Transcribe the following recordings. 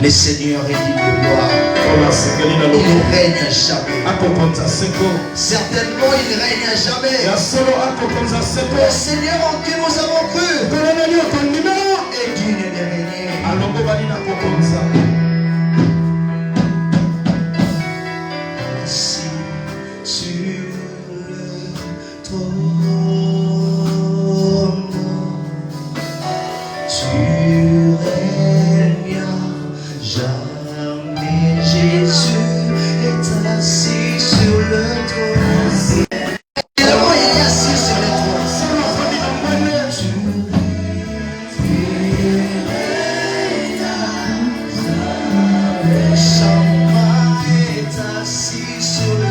Le Seigneur est digne de gloire. Il règne à jamais. Certainement, il règne à jamais. Le Seigneur en qui nous avons cru est digne de régner. Assis sur le trône, tu règnes jamais. Jésus est assis sur le trône. Tellement il est assis sur le trône. Chacun est assis sur le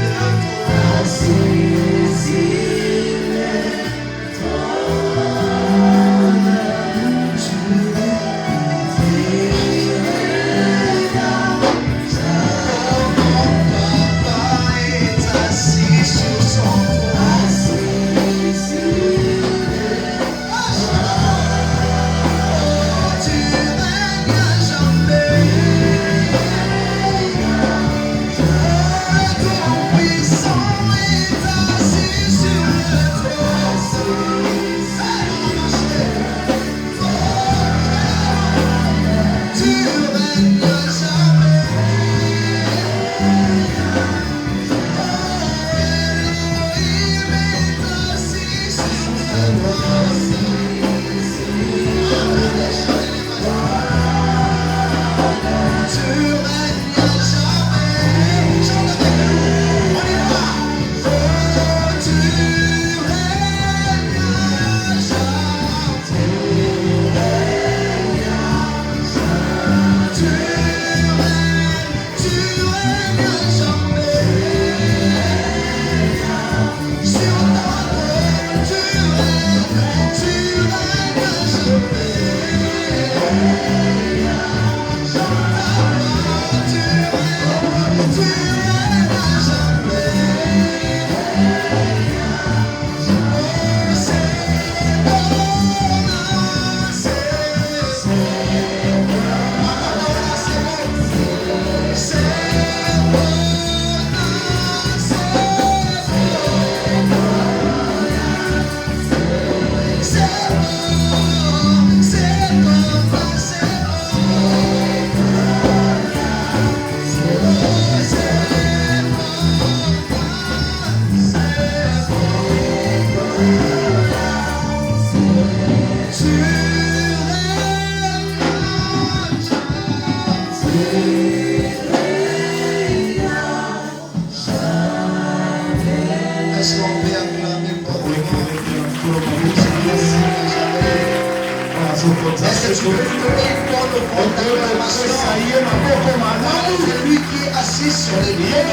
Celui qui est assis sur les lieux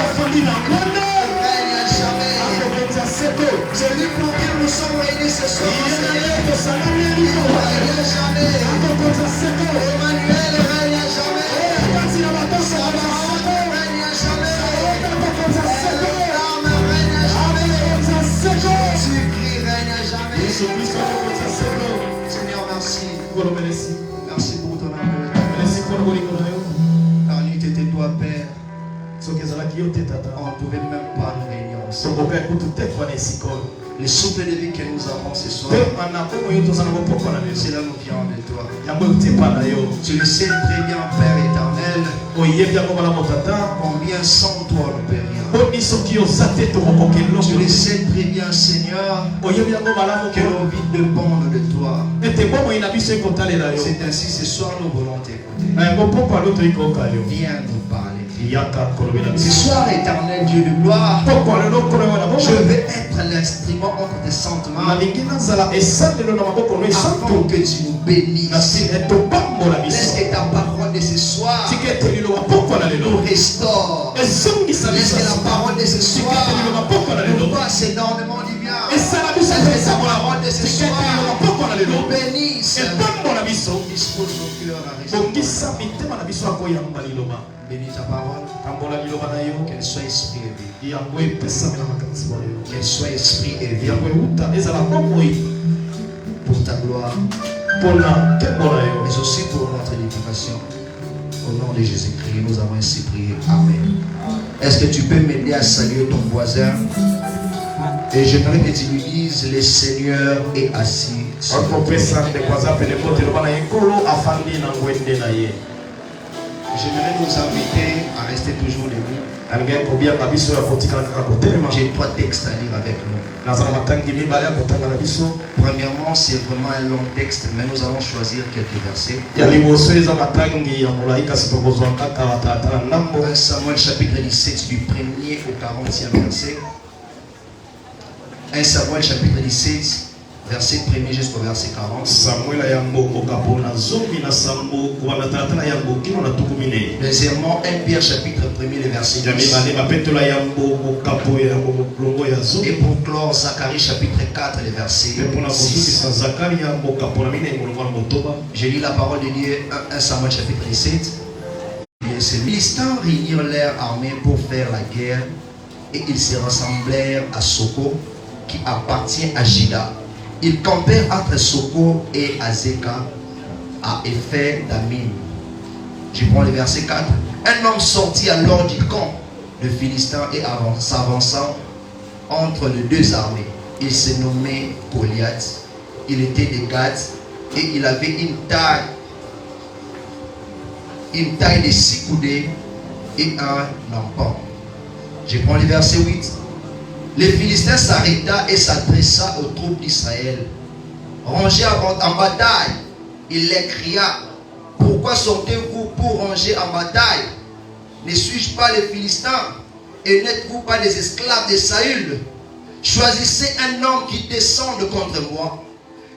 règne à jamais. Celui pour qui nous sommes réunis ce soir, il règne à jamais. Emmanuel règne à jamais. Salvador règne à jamais. L'âme règne à jamais. Jésus-Christ règne à jamais. Seigneur, merci. Merci pour ton amour. Car nuit était toi, Père. On ne pouvait même pas nous réunir ensemble. Le souffle de vie que nous avons ce soir, cela nous vient de toi. Tu le sais très bien, Père éternel, combien sans toi nous ne peut rien. Tu le sais très bien, Seigneur, que nos vies dépendent de toi. C'est ainsi ce soir nous voulons t'écouter. Viens nous parler. Ce soir, éternel Dieu de gloire, je vais être l'instrument entre tes saintes mains afin que tu nous bénisses. Laisse que ta parole de ce soir nous restaure. Laisse que la parole de ce soir nous fasse énormément du bien. Laisse que ta parole de ce soir nous bénisse. Dispose nos cœurs à rester. Bénis ta parole. Qu'elle soit esprit élevé. Qu'elle soit esprit élevé. Pour ta gloire. Mais aussi pour notre édification. Au nom de Jésus-Christ, nous avons ainsi prié. Amen. Est-ce que tu peux m'aider à saluer ton voisin? Et j'aimerais que tu lui dises, le Seigneur est assis. J'aimerais nous inviter à rester toujours debout. J'ai 3 textes à lire avec nous. Premièrement, c'est vraiment un long texte, mais nous allons choisir quelques versets. 1 Samuel chapitre 17 du 1er au 40e verset. 1 Samuel chapitre 17. Verset 1er jusqu'au verset 40. Deuxièmement, 1 Pierre chapitre 1er, le verset 10. Et pour clore, Zacharie chapitre 4, le verset 6. Je lis la parole de Dieu, 1 Samuel chapitre 17. Ces Philistins réunirent leur armée pour faire la guerre et ils se rassemblèrent à Soko qui appartient à Juda. Ils campèrent entre Soko et Azeka à Épher d'Amim. Je prends le verset 4. Un homme sortit alors du camp de Philistins et s'avançant entre les deux armées. Il se nommait Goliath. Il était de Gath et il avait une taille de 6 coudées et un empan. Je prends le verset 8. Le Philistin s'arrêta et s'adressa aux troupes d'Israël. Rangez en bataille. Il les cria. Pourquoi sortez-vous pour ranger en bataille? Ne suis-je pas les Philistins? Et n'êtes-vous pas des esclaves de Saül? Choisissez un homme qui descende contre moi.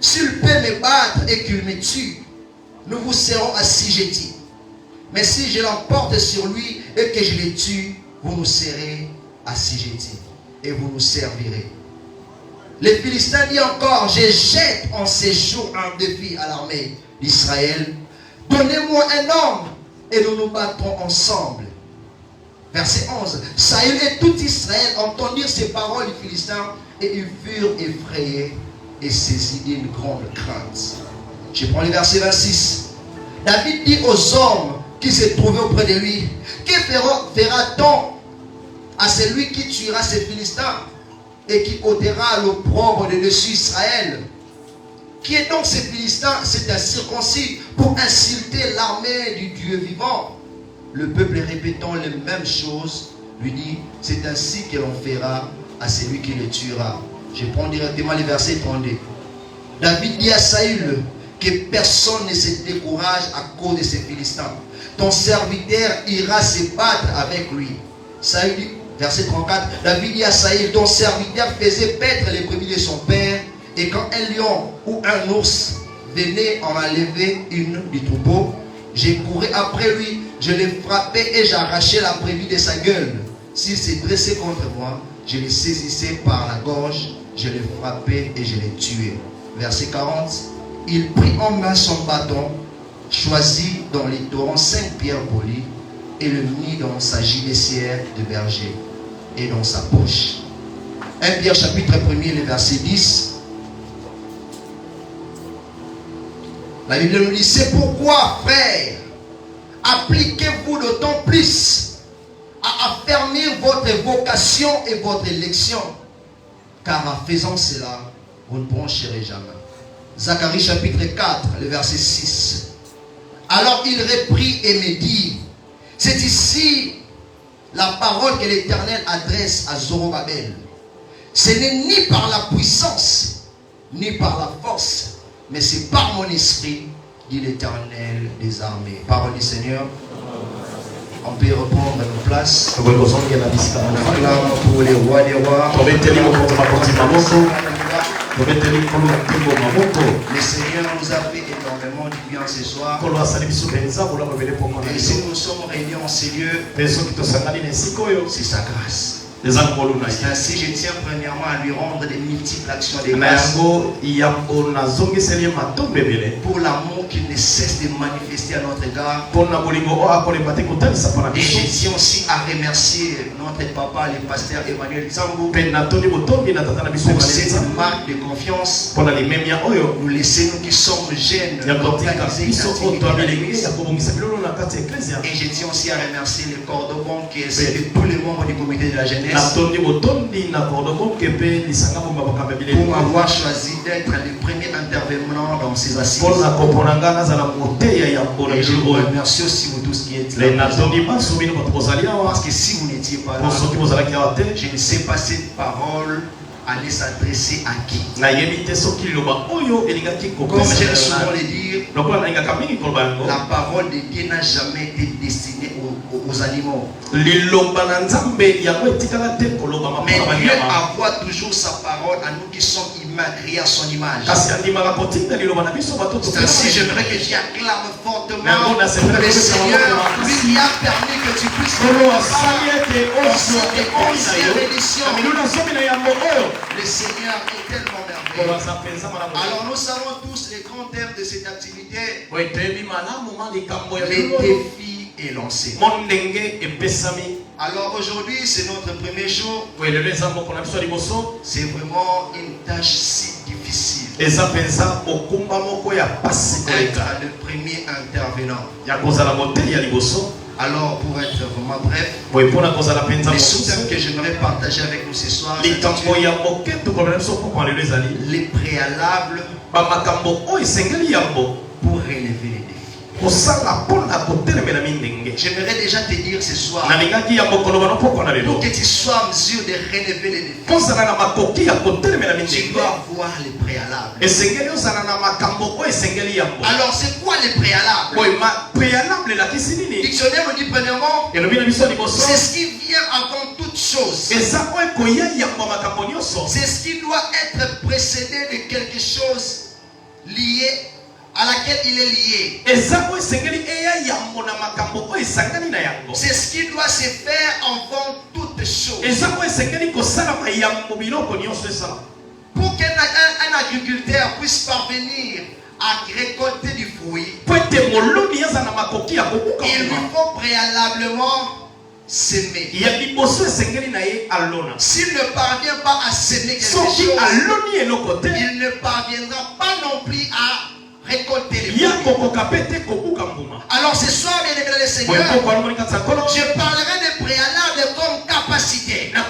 S'il peut me battre et qu'il me tue, nous vous serons assujettis. Mais si je l'emporte sur lui et que je le tue, vous nous serez assujettis. Et vous nous servirez. Les Philistins disent encore, je jette en ces jours un défi à l'armée d'Israël. Donnez-moi un homme et nous nous battrons ensemble. Verset 11. Saül et tout Israël entendirent ces paroles des Philistins et ils furent effrayés et saisis d'une grande crainte. Je prends le verset 26. David dit aux hommes qui se trouvaient auprès de lui, que fera-t-on à celui qui tuera ces Philistins et qui ôtera l'opprobre de dessus Israël? Qui est donc ces Philistins? C'est un circoncis pour insulter l'armée du Dieu vivant. Le peuple répétant les mêmes choses lui dit, c'est ainsi que l'on fera à celui qui le tuera. Je prends directement les versets 32. David dit à Saül que personne ne se décourage à cause de ces Philistins. Ton serviteur ira se battre avec lui. Saül dit, verset 34, David dit à Saül, ton serviteur faisait paître les brebis de son père, et quand un lion ou un ours venait en enlever une du troupeau, j'ai couru après lui, je l'ai frappé et j'arrachais la brebis de sa gueule. S'il s'est dressé contre moi, je le saisissais par la gorge, je le frappais et je le tuais. Verset 40, il prit en main son bâton, choisit dans les torrents 5 pierres polies, et le mit dans sa gibecière de berger et dans sa poche. 1 Pierre chapitre 1er, le verset 10. La Bible nous dit, c'est pourquoi, frères, appliquez-vous d'autant plus à affermir votre vocation et votre élection, car en faisant cela, vous ne broncherez jamais. Zacharie chapitre 4, le verset 6. Alors il reprit et me dit, c'est ici la parole que l'Éternel adresse à Zorobabel. Ce n'est ni par la puissance, ni par la force, mais c'est par mon esprit, dit l'Éternel des armées. Parole du Seigneur. On peut reprendre nos places. On acclame pour les rois des rois. Le Seigneur nous a fait énormément du bien ce soir. Et si nous sommes réunis en ces lieux, c'est sa grâce. Ainsi, je tiens premièrement à lui rendre des multiples actions de grâce pour l'amour qu'il ne cesse de manifester à notre égard. Et je tiens aussi à remercier notre papa, le pasteur Emmanuel Zambou, pour cette marque de confiance. Nous laissez, nous qui sommes jeunes, d'organiser une activité à l'église. Et je tiens aussi à remercier le Cordobon qui est de tous les membres du comité de la jeunesse pour m'avoir choisi d'être le premier intervenant dans ces assises. Et je vous remercie aussi vous tous qui êtes là. Parce que si vous n'étiez pas là, je ne sais pas cette parole allait s'adresser à qui. Comme j'aime souvent le dire, la parole de Dieu n'a jamais été destinée aux animaux. Mais Dieu envoie toujours sa parole à nous qui sommes humains, créés à son image. Ainsi, j'aimerais que j'y acclame fortement le Seigneur, lui qui a permis que tu puisses le Seigneur est tellement merveilleux. Alors nous savons tous les grands termes de cette activité. Le défi est lancé. Alors aujourd'hui c'est notre premier jour. C'est vraiment une tâche si difficile. Être le premier intervenant. Alors, pour être vraiment bref, les sous-thèmes que j'aimerais partager avec nous ce soir, les préalables pour relever les défis. J'aimerais déjà te dire ce soir, pour que tu sois en mesure de relever les défis, tu dois voir les préalables. Alors, c'est quoi les préalables? Dictionnaire nous dit premièrement, c'est ce qui vient avant toute chose. C'est ce qui doit être précédé de quelque chose lié à laquelle il est lié. C'est ce qui doit se faire avant toute chose. Pour qu'un agriculteur puisse parvenir à récolter du fruit, il lui faut préalablement s'aimer. S'il ne parvient pas à s'aimer quelque chose, il ne parviendra pas non plus à récolter les fruits. Alors ce soir, bien aimé le Seigneur, je parlerai des préalables comme capacité. J'en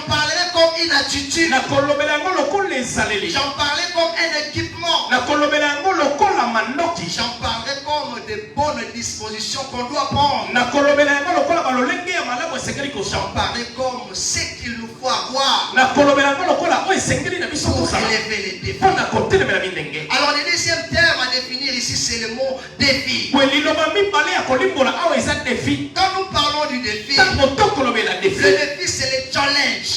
parlerai comme une attitude. J'en parlerai comme un équipement. J'en parlerai comme de bonnes dispositions qu'on doit prendre. J'en parlerai comme ce qu'il nous faut avoir pour relever les défis. Alors le deuxième terme à définir ici, c'est le mot défi. Quand nous parlons du défi, le défi c'est le challenge.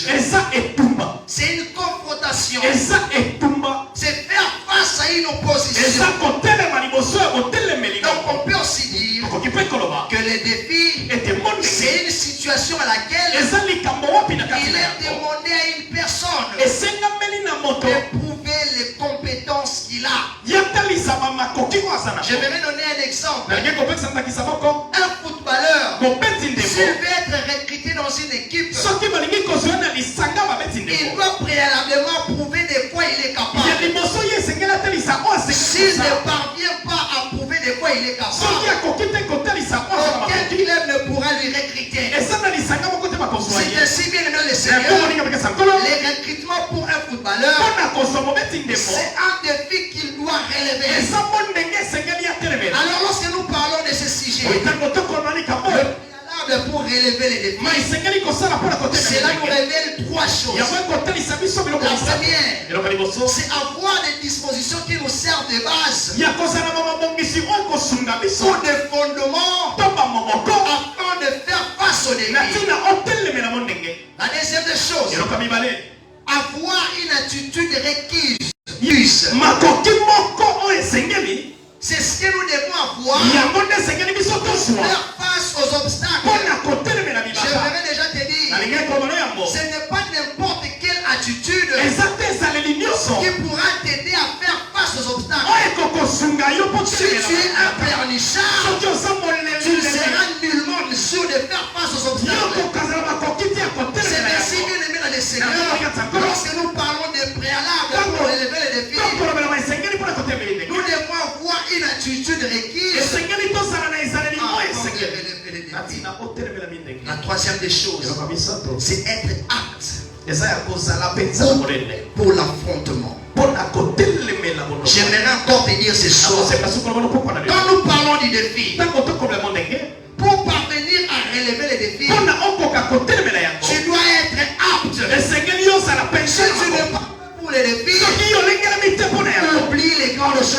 C'est une confrontation. C'est faire face à une opposition. Donc on peut aussi dire que le défi, c'est une situation à laquelle il est demandé à une personne d'éprouver les compétences qu'il a. Je vais donner un exemple. Un footballeur, s'il veut être recruté dans une équipe, il doit préalablement prouver de quoi il est capable. S'il ne parvient pas à prouver de quoi il est capable, aucun club ne pourra lui recruter. C'est ainsi, bien aimé le Seigneur, les recrutements pour un footballeur, c'est un défi qu'il doit relever. Alors lorsque nous parlons de ce sujet, le préalable pour relever les défis, cela nous révèle trois choses. La première, c'est avoir des dispositions qui nous servent de base ou de fondement afin de faire face aux défis. La deuxième des choses, avoir une attitude requise. C'est ce que nous devons avoir pour faire face aux obstacles. Je Si tu es un pleurnichard, tu ne seras nullement sûr de faire face aux obstacles. C'est ainsi, bien aimé dans le Seigneur, lorsque nous parlons des préalables pour élever les défis, nous devons avoir une attitude requise. La troisième des choses, c'est être apte pour l'affrontement. J'aimerais encore te dire ces choses. Quand nous parlons du défi, pour parvenir à relever les défis, tu dois être apte. Si tu n'es pas pour les défis, oublie les grandes choses.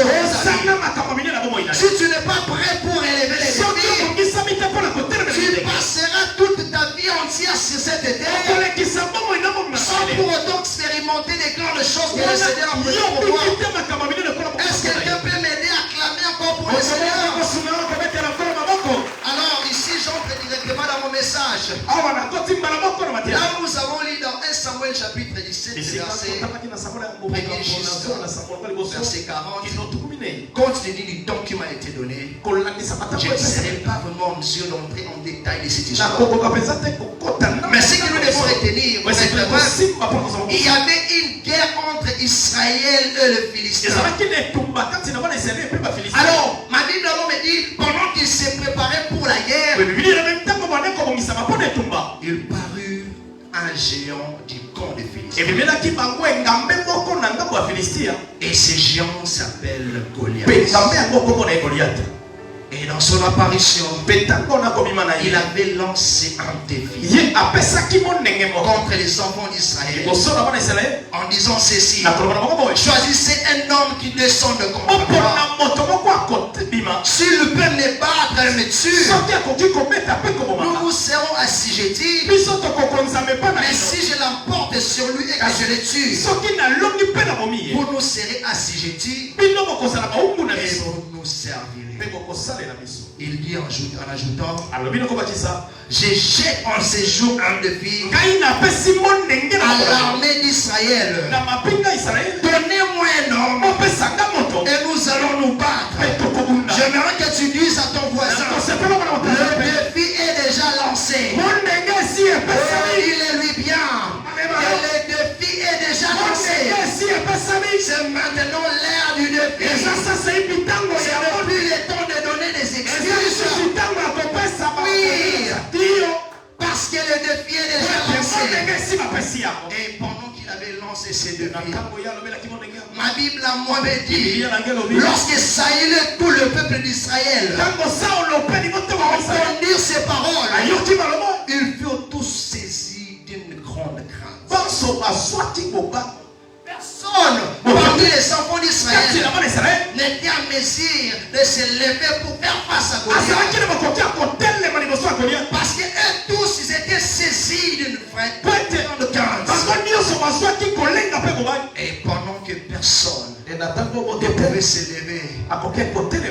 Si tu n'es pas prêt pour relever les défis, tu passeras toute ta vie entière sur cette terre sans pour autant expérimenter les grandes choses que le Seigneur a prévues pour toi. Est-ce que quelqu'un peut m'aider à clamer encore pour le Seigneur? Alors ici j'entre directement dans mon message. Là nous avons lu dans 1 Samuel chapitre 17 verset 40. Compte tenu du temps qui m'a été donné, je ne serai pas vraiment en mesure d'entrer en détail de cette histoire. Mais ce que nous devons retenir, il y avait une guerre entre Israël et le Philistin. Alors, ma Bible me dit, pendant qu'il se préparait pour la guerre, il parut un géant du camp de Philistin. Et ce géant s'appelle Goliath. Et dans son apparition, il avait lancé un défi contre les enfants d'Israël en disant ceci: choisissez un homme qui descend de combat. S'il peut me battre et me tuer, nous vous serons assujettis. Mais si je l'emporte sur lui et que je le tue, vous nous serez assujettis et vous nous servirez. Il dit en ajoutant, je jette en ces jours un défi à l'armée d'Israël. Donnez-moi un homme et nous allons nous battre. J'aimerais que tu dises à ton voisin, le défi est déjà lancé. Dis-le-lui bien. Et le défi est déjà lancé. C'est maintenant l'ère du défi. C'est plus le temps de donner des excuses. Oui, parce que le défi est déjà lancé. Et pendant qu'il avait lancé ces défis, ma Bible à moi me dit, lorsque Saïl et tout le peuple d'Israël entendirent ces paroles, ils furent tous saisis d'une grande crainte. Personne parmi les enfants d'Israël n'était en mesure de se lever pour faire face à Goliath. Parce que eux tous, ils étaient saisis d'une grande crainte. Et pendant que personne ne pouvait se lever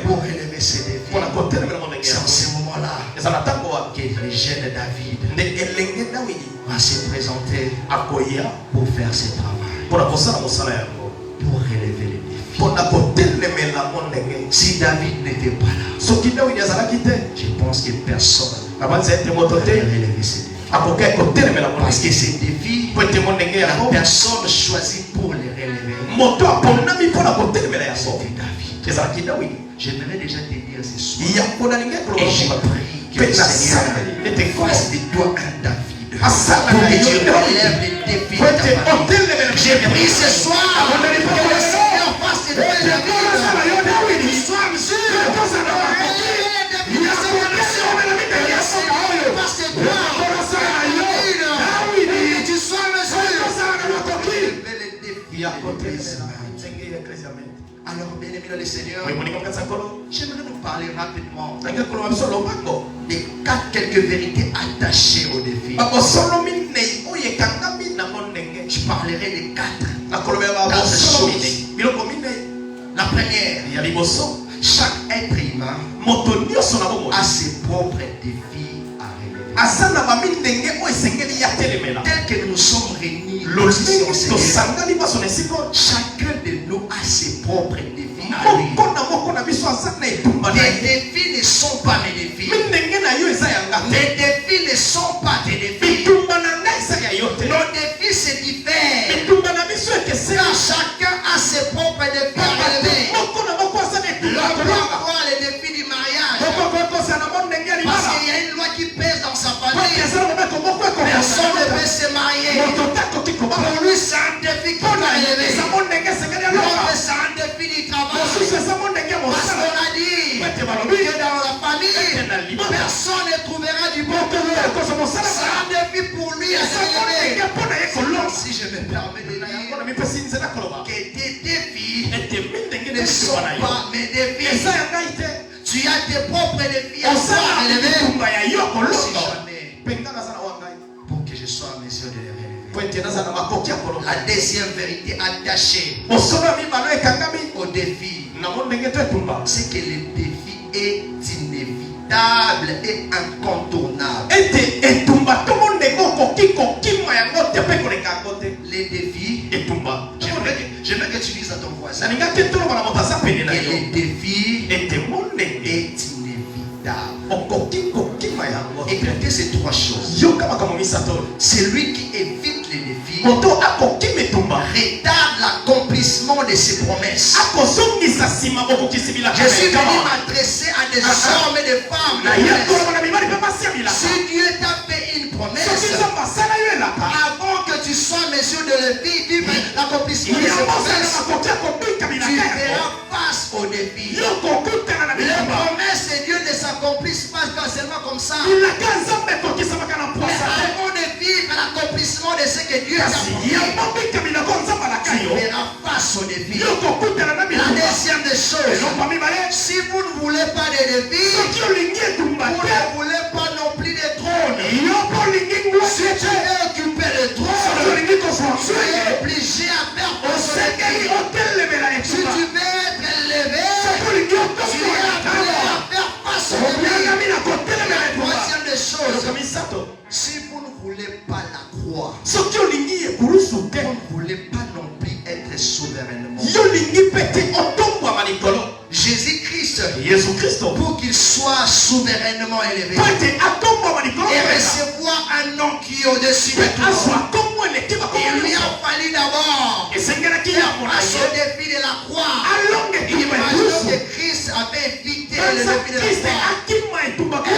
pour relever ses défis, c'est en ce moment-là que le jeune David va se présenter pour faire ce travail. Pour relever les défis. Si David n'était pas là, je pense que personne ne pourrait relever ces défis. Parce que ces défis, la personne choisie pour les relever, c'était David. J'aimerais déjà te dire ce soir, et j'ai pris que le Seigneur fasse de toi un David. Pour que tu relèves les défis de ta famille. J'ai pris ce soir que le Seigneur fasse de toi un David. Tu sois sûr. Alors, bien aimé dans le Seigneur, j'aimerais nous parler rapidement des quelques vérités attachées au défi. Je parlerai des quatre choses. La première, chaque être humain a ses propres défis à relever. Tel que nous sommes réunis, chacun de nous a ses propres défis à lui. Tes défis ne sont pas mes défis. Mes défis ne sont pas tes défis. Nos défis se diffèrent. Car chacun a ses propres défis à relever. L'homme doit avoir les défis du mariage. Parce qu'il y a une loi qui pèse dans sa famille. Personne ne peut se marier. Pour lui, c'est un défi qu'il doit relever. L'homme, c'est un défi du travail. Parce qu'on a dit que dans la famille, personne ne trouvera du bon pour lui. C'est un défi pour lui à relever. Si je me permets de dire que tes défis ne sont pas mes défis. Tu as tes propres défis à relever. Si jamais, pour que je sois en mesure de les relever. La deuxième vérité attachée au défi, c'est que le défi est inévitable et incontournable. Les défis, j'aimerais que tu dises à ton voisin que le défi est inévitable. Écoutez ces trois choses. Celui qui évite les défis retarde l'accomplissement de ses promesses. Je suis venu m'adresser à des hommes et des femmes. Si Dieu t'a fait une promesse, avant que tu sois en mesure de le vivre, l'accomplissement de ses promesses, tu verras face au défi. Les promesses de Dieu ne s'accomplissent pas seulement comme ça. Mais avant de vivre l'accomplissement de ce que Dieu t'a promis, tu verras face au défi. La deuxième des choses, si vous ne voulez pas de défi, vous ne voulez pas non plus de trône. Si tu veux occuper le trône, tu es obligé à faire face au défi. Si tu veux être élevé, tu es appelé à faire face au défi. La troisième des choses, si vous ne voulez pas la croix, vous ne voulez pas non plus être souverainement. Jésus-Christ, pour qu'il soit souverainement élevé et recevoir un nom qui est au-dessus de tout, il lui a fallu d'abord à ce défi de la croix. Imaginons que Christ avait évité le défi de la croix.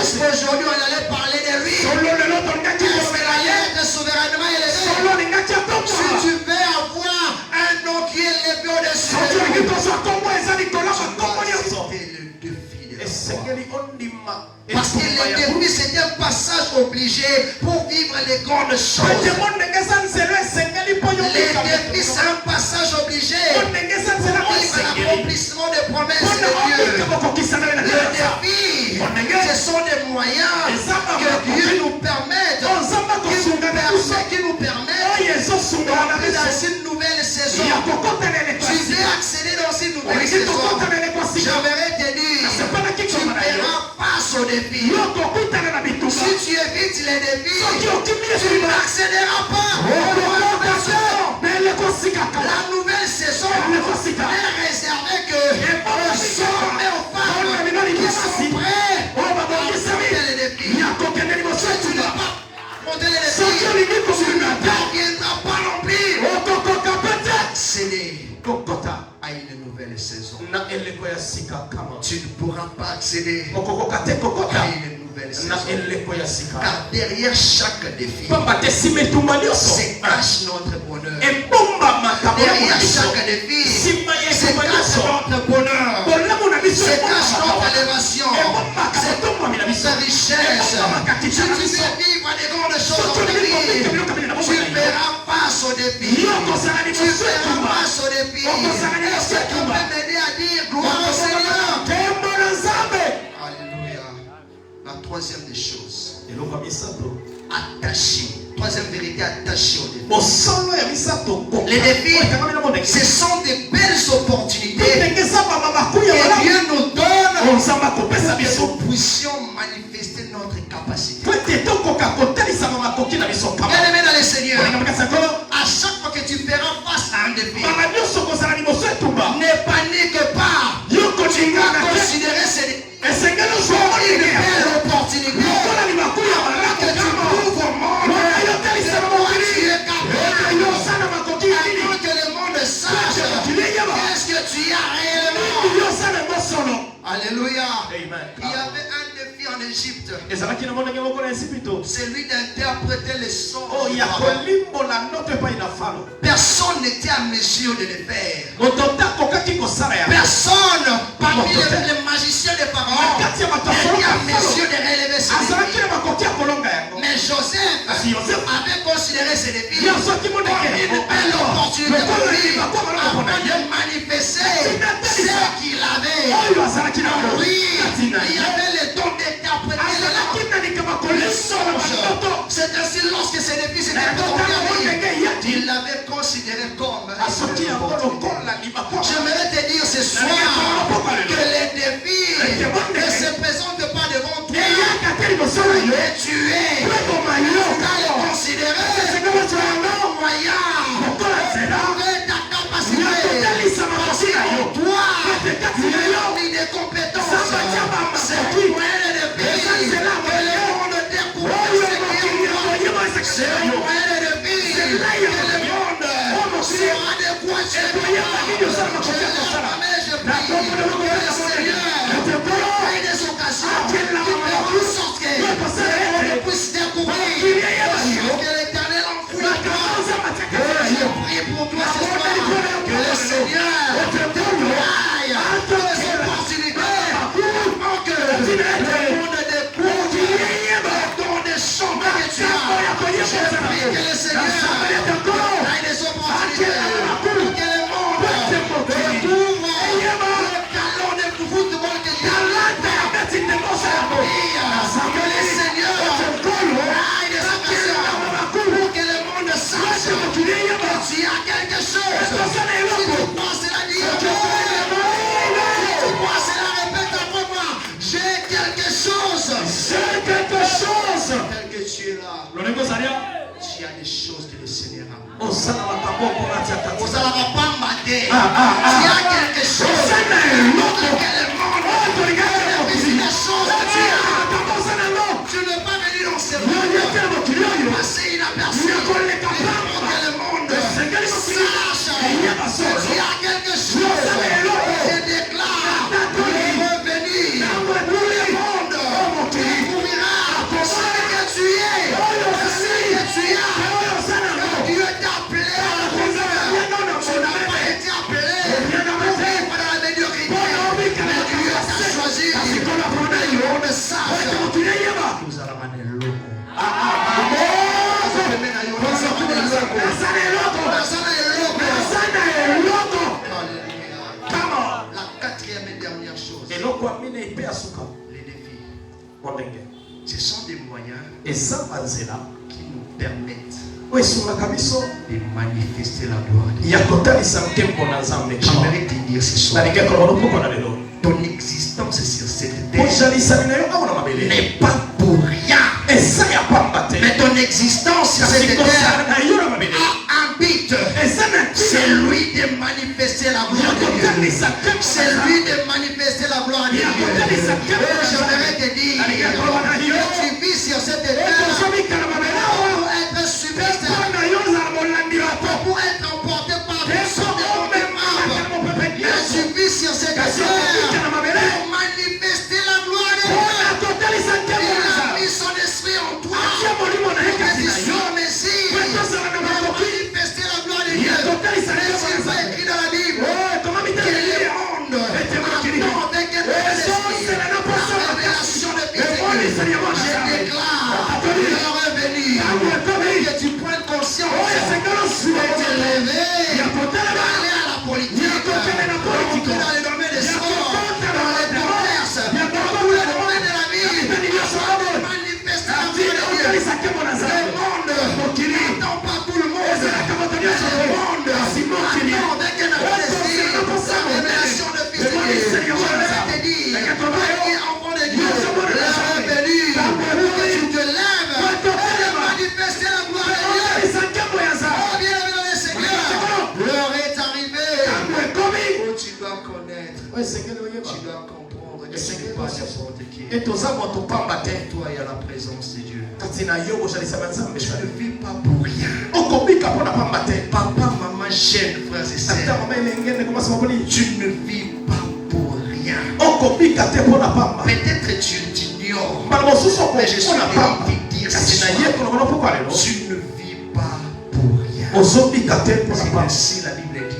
Est-ce qu'aujourd'hui on allait parler de lui? Est-ce qu'il allait être souverainement élevé? Si tu veux avoir un nom qui est élevé au-dessus de tout, c'était le défi de la croix. Parce que le défi c'est un passage obligé pour vivre les grandes choses. Le défi c'est un passage obligé pour vivre l'accomplissement des promesses de Dieu. Le défi, ce sont des moyens que Dieu nous permette, qui nous permettent d'entrer dans une nouvelle saison. Tu veux accéder dans une nouvelle saison. J'aimerais te dire, tu verras face au défi. Si tu évites les défis, tu n'accéderas pas aux nouvelles saisons. La nouvelle saison est réservée aux hommes et aux femmes qui sont prêts à affronter les défis. Si tu n'as pas affronté les défis, tu ne parviendras pas non plus accéder à une nouvelle saison. Tu ne pourras pas accéder à une nouvelle saison. Car derrière chaque défi se cache notre bonheur. Derrière chaque défi se cache notre bonheur. Se cache notre élévation. C'est notre richesse. Si tu veux vivre des grandes choses aujourd'hui, tu verras face au défi. Tu verras face au défi. Est-ce que tu peux m'aider à dire gloire au Seigneur? Alléluia. La troisième des choses, attaché. Troisième vérité attachée au défi. Les défis, ce sont des belles opportunités que Dieu nous donne pour que nous puissions manifester notre capacité. Bien-aimé dans le Seigneur, à chaque fois que tu feras face à un défi, ne panique pas. celui d'interpréter les sons. Personne n'était à mesure de le faire. Personne Parmi les magiciens des parents n'était à mesure de relever ce défi. Mais Joseph avait considéré ce défi comme une belle opportunité pour lui afin de manifester ce qu'il avait. Oui, il y avait le don d'interpréter les songes. C'est ainsi lorsque ce défi s'était accompli, il l'avait considéré comme une opportunité. J'aimerais te dire ce soir que les défis ne se présentent pas devant toi, mais tu es à les considérer comme un moyen de ta capacité. Parce que toi, tu es mis des compétences. C'est un moyen de défi que le monde découvre ce qui est toi. C'est un moyen de défi que le monde sera de quoi tu es. Je prie que le Seigneur ait des occasions qui feront en sorte que le monde puisse découvrir que l'Éternel enfouit en toi. Je prie pour toi ce soir que le Seigneur te aille des opportunités afin que le monde découvre dans des chambres que tu as. Je prie que le Seigneur aille des opportunités pour que le monde découvre le talent de football que tu as. Que le Seigneur aille des occasions pour que le monde sache que tu as quelque chose. Si tu penses la dire, si tu penses la répète après moi, j'ai quelque chose. J'ai quelque chose. Tel que tu es là, tu as des choses que le Seigneur a. On s'en va pas mater. Tu as quelque chose. Tu ne veux pas venir dans ce monde passer inaperçu. Que le monde sache que tu as quelque chose. Je déclare le revenir. Tout le monde découvrira ce que tu es, ce que tu as. Dieu t'a appelé à la grandeur. Tu n'as pas été appelé pour vivre dans la médiocrité. Mais Dieu t'a choisi pour que le monde sache. Nous allons ramener l'eau. La quatrième et dernière chose, les défis. Ce sont des moyens qui nous permettent de manifester la gloire de Dieu. J'aimerais te dire ce soir, ton existence sur cette terre n'est pas pour rien. Mais ton existence sur cette terre a un but. C'est lui de manifester la gloire de Dieu. C'est lui de manifester la gloire de Dieu. J'aimerais te dire que tu vis sur cette terre pour être submergé, pour être emporté par le son de ton âme. Mais tu vis sur cette terre pour manifester la gloire de Dieu. Il a mis son esprit en toi. Que tu sois Messie pour manifester la gloire de Dieu. Mais s'il va écrit dans la Bible que le monde attend avec un nouvel esprit la révélation de Fils de Dieu. Je déclare leur revenir. Que tu prennes conscience de t'élever, d'aller à la politique, dans les domaines des sports, dans les commerces, dans tous les domaines de la vie. Manifester la vie de Dieu. Le monde n'attend pas tout le monde. Le monde attend avec un apprécié la révélation de Fils de Dieu. Je vais te dire, enfant de Dieu, l'heure est venue pour que tu te lèves et manifester la gloire de Dieu. Oh, bien-aimé dans le Seigneur, l'heure est arrivée où tu dois connaître, tu dois comprendre que ce n'est pas n'importe qui. Toi, il y a la présence de Dieu. Tu ne vis pas pour rien. Papa, maman, jeune, frères et sœurs, tu ne vis pas pour rien. Peut-être tu ignores Mais je suis venu te dire ce soir, tu ne vis pas pour rien. C'est ainsi la Bible dit.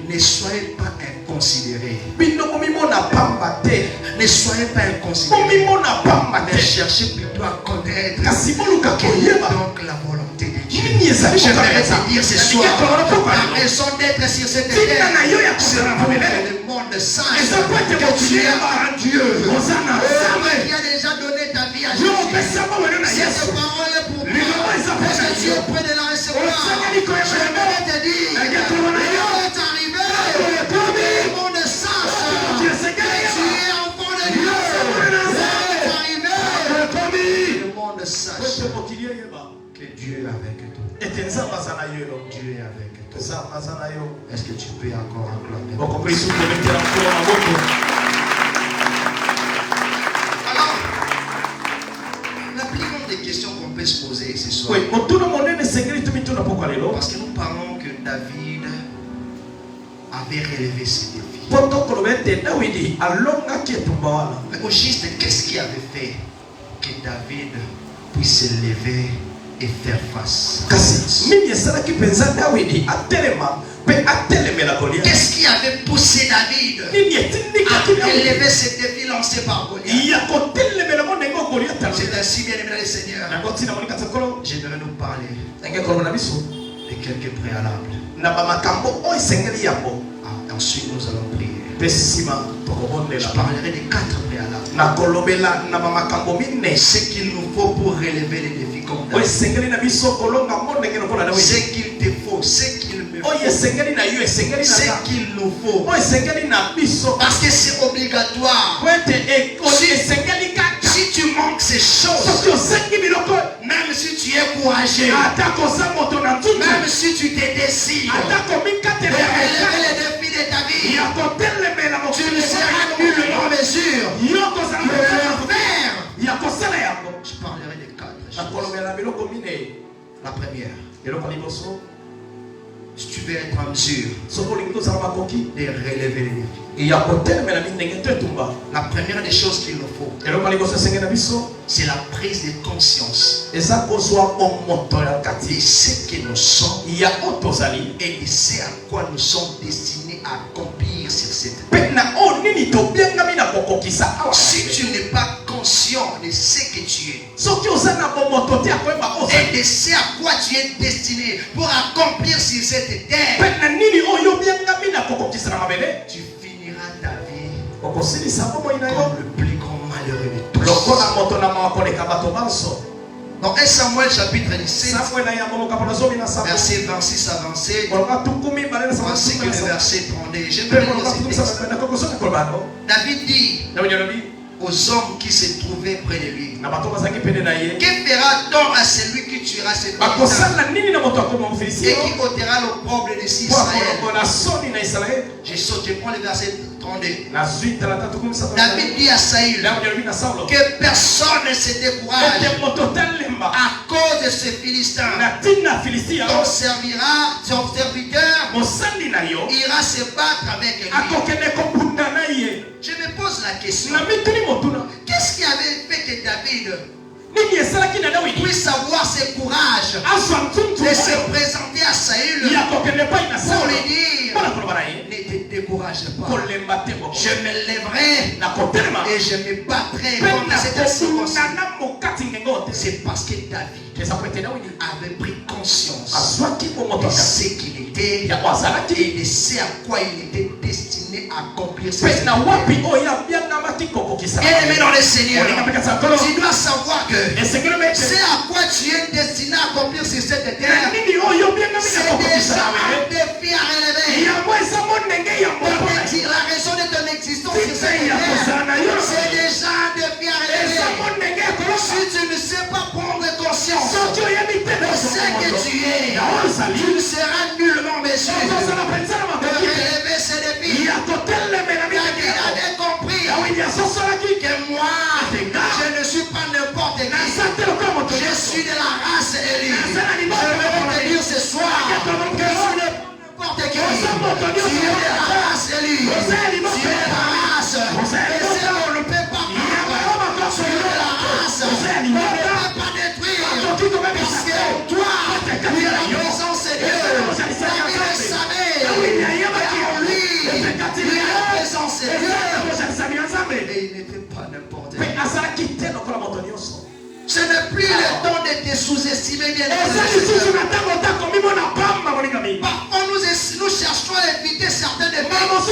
Ne soyez pas inconsidérés. Ne soyez pas inconsidérés. Mais cherchez plutôt à connaître quelle est donc la volonté de Dieu. J'aimerais te dire ce soir, la raison d'être sur cette terre, c'est pour que le monde sache que tu es un Dieu. Qui a déjà donné ta vie à Jésus. Cette parole est pour toi. Est-ce que tu es prêt de la recevoir? J'aimerais te dire, l'heure est arrivée. Le monde sache que tu es enfant de Dieu. L'heure est arrivée. Le monde sache que Dieu est avec toi. Dieu est avec toi. Est-ce que tu peux encore acclamer? Alors, la plus grande question qu'on peut se poser ce soir, parce que nous parlons que David avait relevé ses défis. Mais au juste, qu'est-ce qui avait fait que David puisse se lever et faire face? Qu'est-ce qui avait poussé David à relever ces défis lancés par Goliath? C'est ainsi, bien aimé le Seigneur, j'aimerais nous parler de quelques préalables. Ensuite, nous allons prier. Je parlerai des 4 préalables. Ce qu'il nous faut pour relever les défis comme David. Ce qu'il te faut, ce qu'il me faut, ce qu'il nous faut. Parce que c'est obligatoire. Si tu manques ces choses, même si tu es courageux, même si tu te décides de relever les défis de ta vie, tu ne seras nullement en mesure de le faire. Je parlerai de 4 choses. La première, si tu veux être en mesure de relever les défis, la première des choses qu'il nous faut, c'est la prise de conscience de ce que nous sommes et de ce à quoi nous sommes destinés à accomplir sur cette terre. Si tu n'es pas conscient de ce que tu es et de ce à quoi tu es destiné pour accomplir sur cette terre, tu finiras ta vie comme le plus grand malheureux de tous. Dans 1 Samuel chapitre 17, verset 26 à 27, ainsi que le verset 32. Je vais lire ce texte. David dit aux hommes qui se trouvaient près de lui, que fera-t-on à celui qui tuera cet homme et qui ôtera l'opprobre de Israël? Je prends le verset 32. David dit à Saül que personne ne se décourage à cause de ce Philistin. Ton serviteur ira se battre avec lui. Je me pose la question, qu'est-ce qui avait fait que David puisse avoir ce courage de se présenter à Saül pour lui dire: ne te décourage pas, je me lèverai et je me battrai contre cette circonstance. C'est parce que David avait pris conscience de ce qu'il était et de ce à quoi il était destiné à accomplir cette vie. Bien aimé dans le Seigneur, tu dois savoir que c'est à quoi tu es destiné à accomplir sur cette terre. C'est déjà un défi à relever. La raison de ton existence sur cette terre, c'est déjà un défi à relever. Si tu ne sais pas prendre conscience de ce que tu es, tu ne seras nullement en mesure de relever ce défi. David avait compris que moi, je ne suis pas n'importe qui. Je suis de la race élue. Je veux te dire ce soir que je suis n'importe qui. Tu es de la race élue. Tu es de la race. Et c'est on ne peut pas prendre. Tu es de la race sous-estimer bien. Parfois nous cherchons à éviter certaines épreuves parce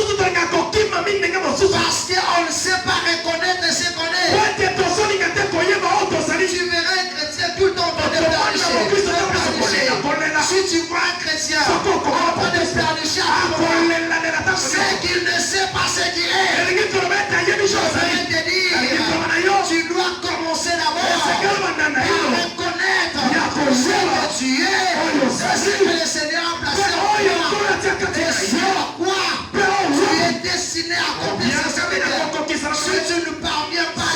qu'on ne sait pas reconnaître ce qu'on est. Tu verras un chrétien tout le temps en train de pernicher. Si tu vois un chrétien en train de pernicher, c'est qu'il ne sait pas ce qu'il est. Je vais te dire, tu dois commencer d'abord à reconnaître ce que tu es, ce que le Seigneur a placé en toi, et sur quoi tu es destiné à accomplir ce que si tu ne parviens pas à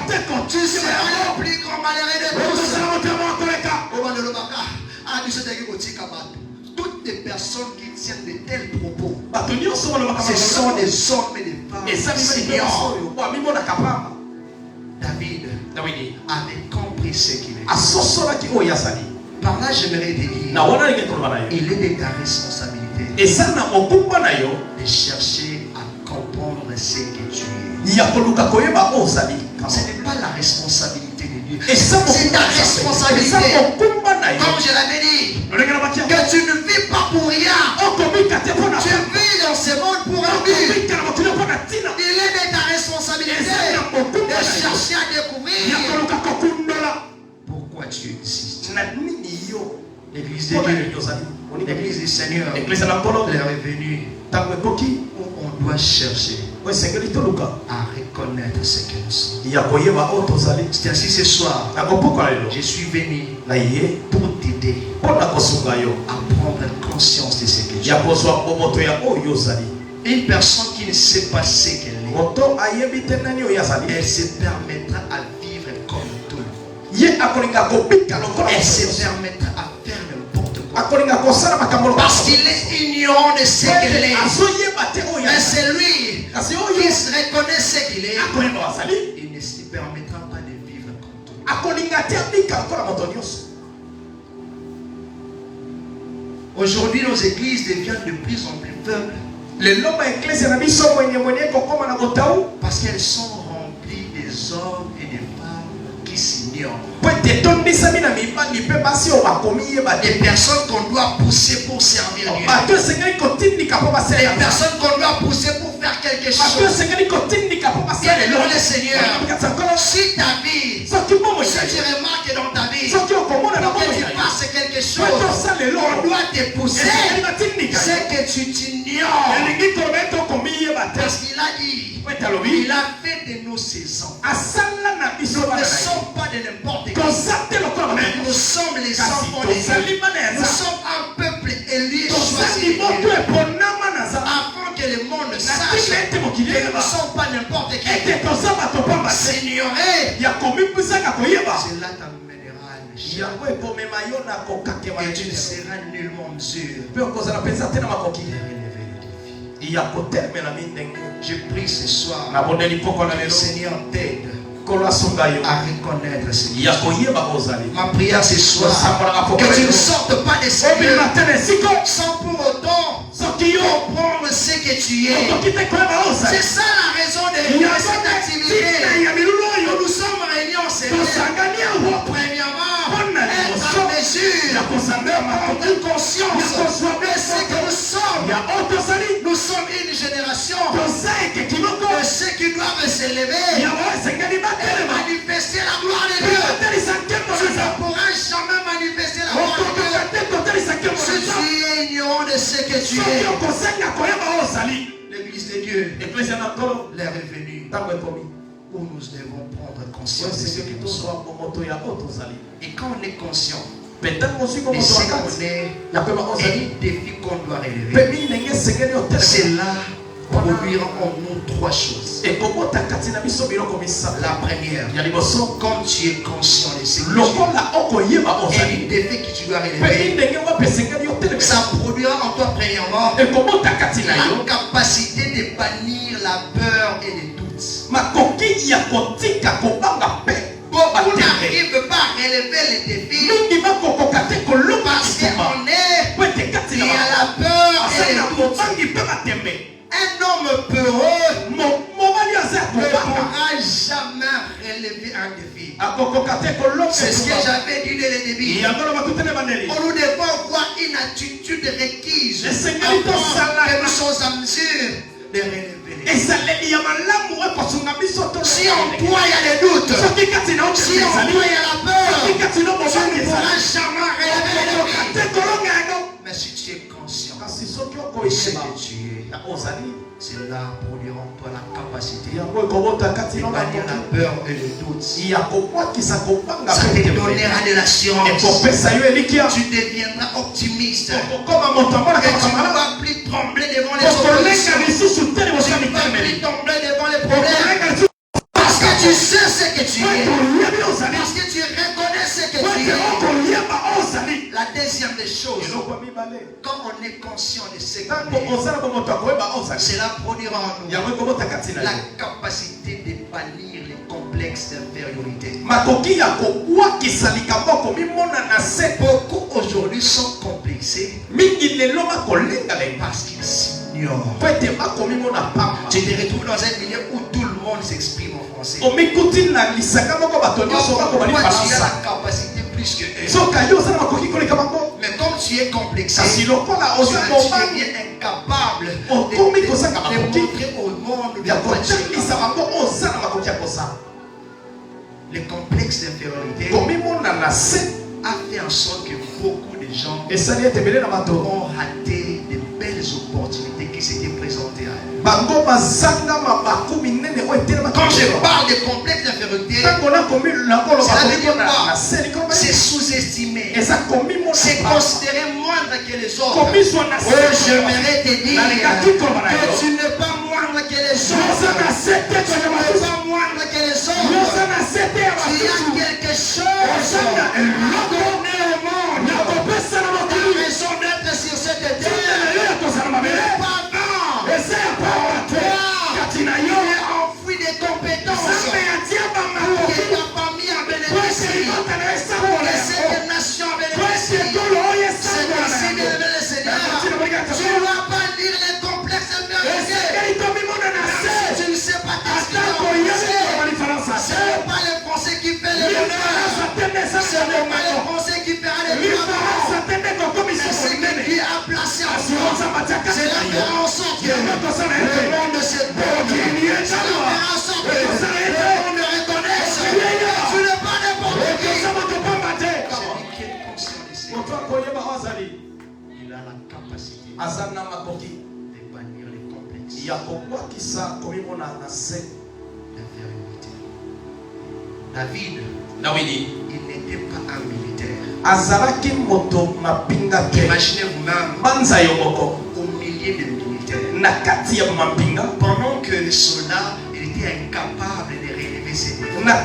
détruire, tu seras le plus grand malheureux de tous. Toutes les personnes qui tiennent de tels propos, ce sont des hommes et des femmes seigneurs. David avait compris ce qu'il est. Par là, j'aimerais te dire, il est de ta responsabilité de chercher à comprendre ce que tu es. Ce n'est pas la responsabilité de Dieu, c'est ta responsabilité. Comme je l'avais dit, que tu ne vis pas pour rien, tu vis dans ce monde pour un but. Il est de ta responsabilité de chercher à découvrir pourquoi tu existes. L'église de Dieu, l'église du Seigneur, elle est venue où on doit chercher à reconnaître ce que nous sommes. C'est ainsi ce soir, je suis venu pour t'aider à prendre conscience de ce que tu es. Une personne qui ne sait pas ce qu'elle est, elle se permettra à vivre comme tout le monde. Elle se permettra à faire n'importe quoi parce qu'il est ignorant de ce qu'elle est. Mais c'est lui qui se reconnaît ce qu'il est. Il ne se permettra pas de vivre comme tout le monde. Aujourd'hui, nos églises deviennent de plus en plus faibles parce qu'elles sont remplies des hommes et des femmes qui s'ignorent. Des personnes qu'on doit pousser pour servir Dieu. Des personnes qu'on doit pousser pour faire quelque chose. Bien loué le Seigneur. Si ta vie, si tu remarques dans ta vie que tu passes quelque chose, on doit te pousser. C'est que tu t'ignores. Parce qu'il a dit, il a fait de nous ses enfants. Nous ne sommes pas de n'importe qui. Nous sommes les enfants de Dieu. Nous sommes un peuple élu et choisi afin que le monde sache que nous ne sommes pas n'importe qui. S'ignorer, cela t'amènera à l'échec. Et tu ne seras nullement sûr de relever le défi. Je prie ce soir que le Seigneur t'aide à reconnaître ce que tu es. Ma prière ce soir, que tu ne sortes pas de ce lieu sans pour autant comprendre ce que tu es. C'est ça la raison de cette activité. Nous sommes réunis en Seigneur. Premièrement, être en mesure de prendre conscience de ce que nous sommes. Nous sommes une génération de ceux qui doivent s'élever et manifester la gloire de Dieu. Tu ne pourras jamais manifester la gloire de Dieu si tu es ignorant de ce que tu es. L'église de Dieu, l'heure est venue où nous devons prendre conscience de ce que nous sommes. Et quand on est conscient de ce qu'on est, et du défi qu'on doit relever, c'est là produire en nous trois choses. La première, quand tu es conscient de ce que tu es et du défi que tu dois relever, ça produira en toi premièrement la capacité de bannir la peur et les doutes. Beaucoup n'arrivent pas à relever les défis parce qu'on est, il y a la peur et les doutes. Un homme peureux ne pourra jamais relever un défi. C'est ce que j'avais dit dès le début. Nous devons avoir une attitude requise avant que nous soyons en mesure de relever. Si en toi il y a des doutes, si en toi il y a la peur, tu ne pourras jamais relever. Mais si tu es conscient de ce que tu es, cela produira en toi la capacité de bannir la peur et le doute. Ça te donnera de l'assurance. Tu deviendras optimiste. Et tu ne vas plus trembler devant les oppositions. Tu ne vas plus trembler devant les problèmes. Parce que tu sais ce que tu es. Parce que tu reconnais ce que tu es. La deuxième des choses, quand on est conscient de ce qu'on est, cela produira en nous la capacité de bannir les complexes d'infériorité. Beaucoup aujourd'hui sont complexés parce qu'ils s'ignorent. Tu te retrouves dans un milieu où tout le monde s'exprime en français. Pourquoi tu as la capacité plus que eux? Mais comme tu es complexé, tu deviens incapable de montrer au monde de quoi tu es. Le complexe d'infériorité a fait en sorte que beaucoup de gens ont raté de belles opportunités qui s'étaient présentées à eux. Quand je parle de complexe d'infériorité, c'est sous-estimé, c'est considéré moindre que les autres. J'aimerais te dire que tu n'es pas moindre que les autres. Tu n'es pas moindre que les autres. Tu as quelque chose à donner au monde. Tu as raison d'être sur cette terre. Mais pas tu es enfoui des compétences que ta famille a bénéficié, pour que cette nation a bénéficié. C'est ainsi de le Seigneur. Tu ne vas pas lire les complexes infériorités. Tu ne sais pas t'expliquer. Ce n'est pas le français qui fait le bonheur. Ce n'est pas le français qui fera les travaux. C'est ce que Dieu a placé en soi. C'est la faire en sorte que le monde se porte. C'est la faire en sorte que le monde reconnaisse. Tu n'es pas n'importe qui. Celui qui est conscient de ce il a la capacité de bannir les complexes d'infériorité. David, il n'était pas un militaire. Imaginez vous-même au milieu des militaires. Pendant que le soldat était incapable de relever ses défis. Mais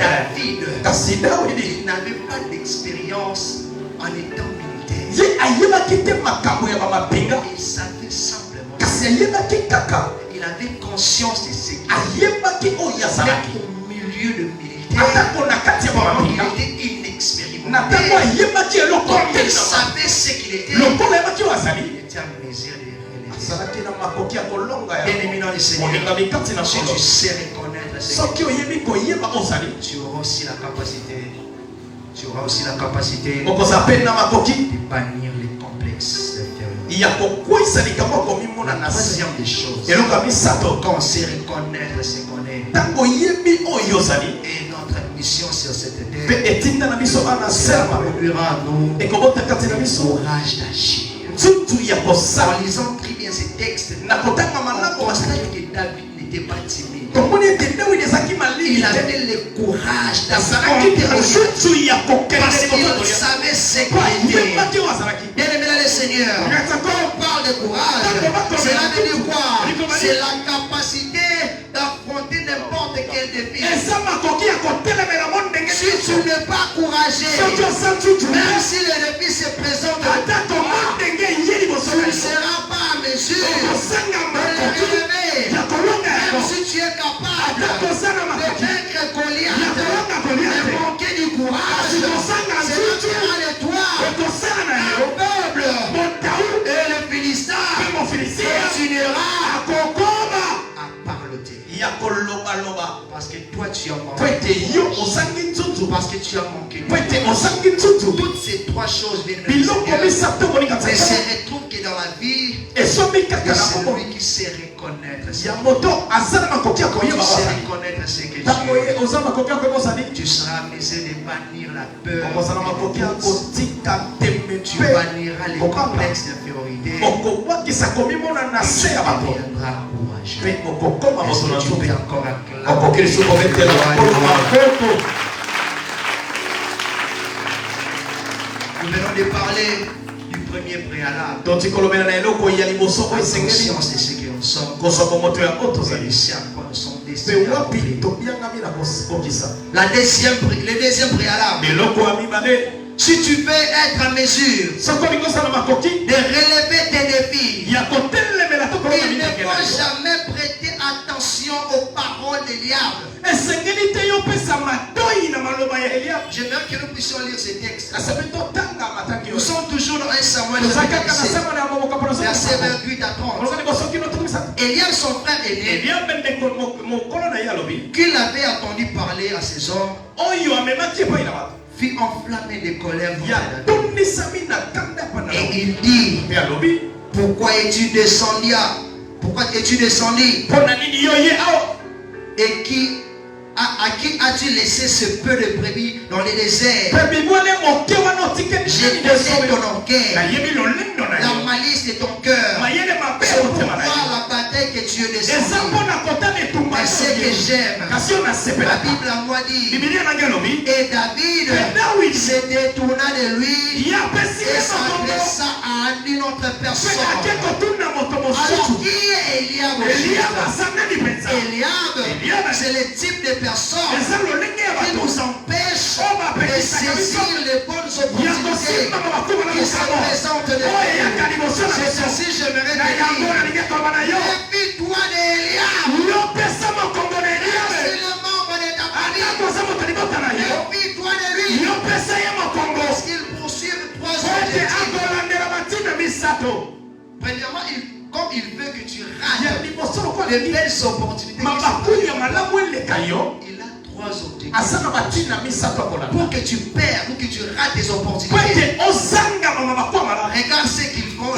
David, il n'avait pas d'expérience en étant militaire. Il savait simplement. Il avait conscience de ce qu'il était au milieu de militaires. Il était inexpérimenté. Comme il savait ce qu'il était, il était en mesure de relever. Bien-aimé dans le Seigneur, si tu sais reconnaître ce que tu auras aussi la capacité. Tu auras aussi la capacité de bannir les complexes d'infériorité. La troisième des choses, quand on sait reconnaître ce qu'on est, et notre mission sur cette terre, ça produira en nous le courage d'agir. En lisant très bien ces textes, on constate que David n'était pas timide. Il avait le courage d'affronter parce qu'il savait ce qu'il était. Bien-aimé dans le Seigneur, quand on parle de courage, cela veut dire quoi? C'est la capacité d'affronter n'importe quel défi. Si tu n'es pas courageux, même si le défi se présente, tu ne seras pas à mesure de le relever. Même si tu es capable de vaincre Goliath, de manquer du courage, cela fera de toi un peuple. Et le Philistin continuera à parler. Parce que toi tu as manqué. Parce que tu as manqué. Toutes ces trois choses viennent de Seigneur. Mais c'est retrouve que dans la vie, c'est celui qui sait reconnaître. Tu sais reconnaître ce que tu es. Tu seras amusé de bannir la peur. Tu banniras les complexes d'infériorité. Et tu deviendras courageux. Est-ce que tu peux encore acclamer? Nous venons de parler du premier préalable. Conscience de ce que nous sommes. Et c'est à quoi nous sommes destinés. Le deuxième préalable. Si tu veux être en mesure de relever tes défis, il ne faut jamais prêter attention aux paroles de diable. J'aimerais que nous puissions lire ces textes. Nous sommes toujours dans 1 Samuel verset 28 à 30. Eliab, son frère aîné, qu'il avait entendu parler à ses hommes, fut enflammé de colère. Et il dit, pourquoi es-tu descendu? Pourquoi es-tu descendu? Et à qui as-tu laissé ce peu de brebis dans le désert? J'ai donné ton orgueil, la malice de ton cœur. C'est pourquoi la bataille que tu es descendu. Et ce que j'aime, la Bible a moi dit, et David se détourna de lui et s'adressa à une autre personne. Alors qui est Eliab? Eliab, c'est le type de personne qui nous empêche de saisir les bonnes opportunités qui se présentent de nous. C'est ceci, j'aimerais te dire. Méfie-toi d'Eliab. C'est le membre de ta famille. Méfie-toi de lui. Parce qu'il poursuit trois objectifs. Premièrement, comme il veut que tu rates les belles opportunités, il a trois objectifs pour que tu perds, pour que tu rates tes opportunités. Regarde ce qu'ils font.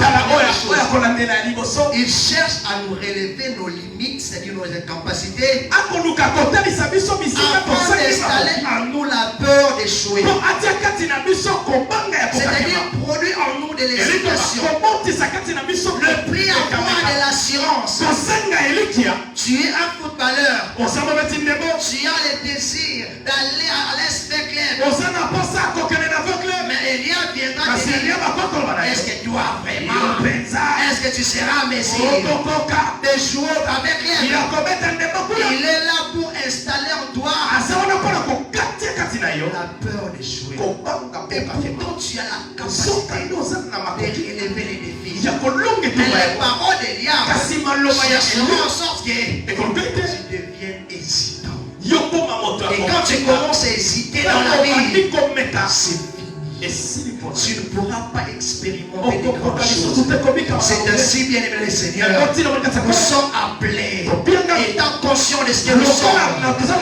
Ils cherchent à nous relever nos limites, c'est-à-dire nos incapacités, afin d'installer en nous la peur d'échouer. C'est-à-dire produire en nous de l'hésitation. Le prix à quoi de l'assurance. Tu es un footballeur. Tu as le désir d'aller à l'Est-Club. Mais Eliab viendra te dire, est-ce que tu as vraiment? Est-ce que tu seras en mesure de jouer avec lui? Il est là pour installer en toi la peur d'échouer. Et pourtant tu as la capacité de relever les défis. Mais les paroles d'Eliab chercheront en sorte que tu deviennes hésitant. Et quand tu commences à hésiter dans la vie, c'est fini. Tu ne pourras pas expérimenter de grandes choses. C'est ainsi, bien aimé le Seigneur, nous sommes appelés, étant conscients de ce que nous sommes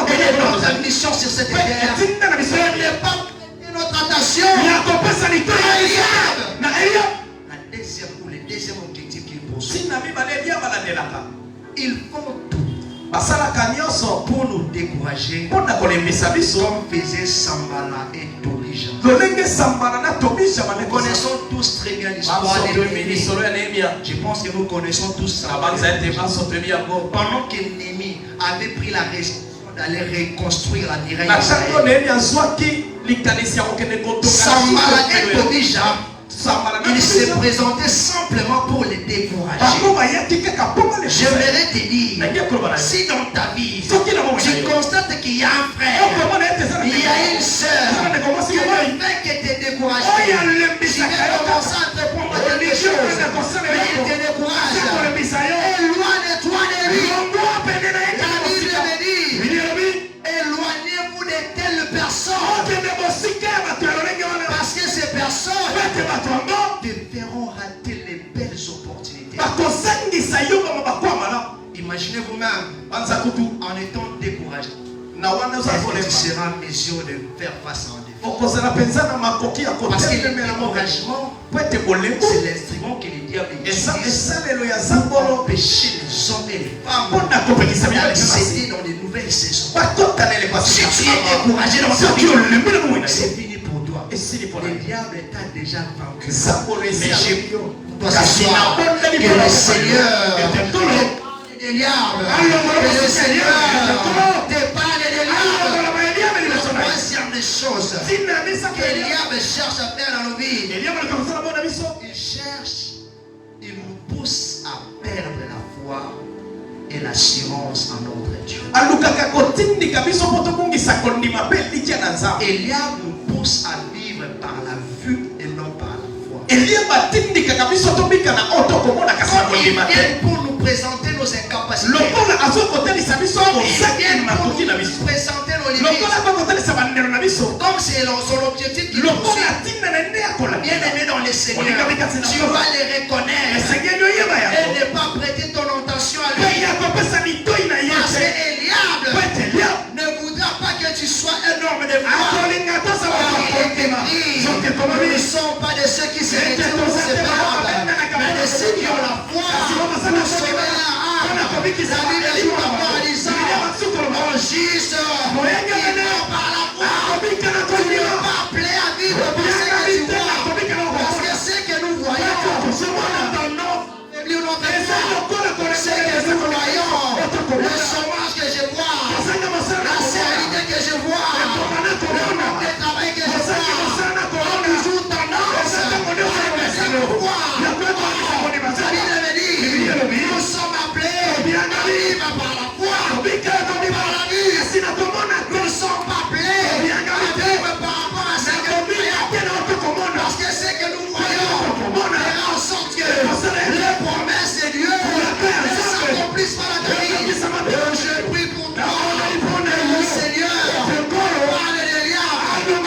et de notre mission sur cette terre. Ne pas porter notre attention à Eliab. Le deuxième objectif qu'il poursuit, ils font tout pour nous décourager, comme faisait Sambala et Tobija. Nous connaissons tous très bien l'histoire de Néhémie. Je pense que nous connaissons tous ça. Pendant que Néhémie avait pris la responsabilité d'aller reconstruire la muraille d'Israël, Sambala et Tobija, il se présentait simplement pour les décourager. J'aimerais te dire, si dans ta vie, tu constates qu'il y a un frère, il y a une soeur qui ne fait que te décourager, tu veux commencer à te prendre quelque chose, mais il te décourage, éloigne-toi de lui. La Bible me dit, éloignez-vous de telles personnes, parce que ces personnes te feront rater les belles opportunités. Imagine Imaginez vous-même en étant découragé. Tu seras en mesure de faire face à un défi. Parce que le découragement, c'est l'instrument que le diable utilise pour empêcher les hommes et les femmes d'accéder dans de nouvelles saisons. Si tu es découragé dans ta vie, c'est fini pour toi. Le diable t'a déjà vaincu. Mais je dois s'asseoir que le Seigneur des diables, que le Seigneur t'épargne des diables. La troisième des choses que le diable cherche à faire dans nos vies, il cherche, il nous pousse à perdre la foi et l'assurance en notre Dieu. Et le diable nous pousse à vivre par la vue et non par la foi. Il vient pour nous présenter nos incapacités. Il vient pour nous présenter nos limites. Comme c'est son objectif qui nous poursuit. Bien aimé dans les Seigneurs, tu vas les reconnaître et ne pas prêter ton attention à lui. Parce que le diable ne voudra pas que tu sois un homme de foi. Nous ne sommes pas de ceux qui se retirent séparables, mais de ceux qui ont la foi pour sauver leur âme. La Bible dit en disant, mon juste, il meurt par la foi. Tu ne vas pas appeler à vivre par ce que tu vois. Parce que ce que nous voyons, ce que nous voyons, le chômage que je vois, la sérénité que je vois, le manque de travail que je vois, on toujours tendance à me voir. Ça veut dire, nous sommes appelés à vivre par la foi, par la vie. Nous ne sommes pas appelés à vivre par rapport à ce que nous voyons. Parce que ce que nous voyons fera en sorte que les promesses de Dieu s'accomplissent par la vie. Je prie pour toi, Seigneur, parle des diables,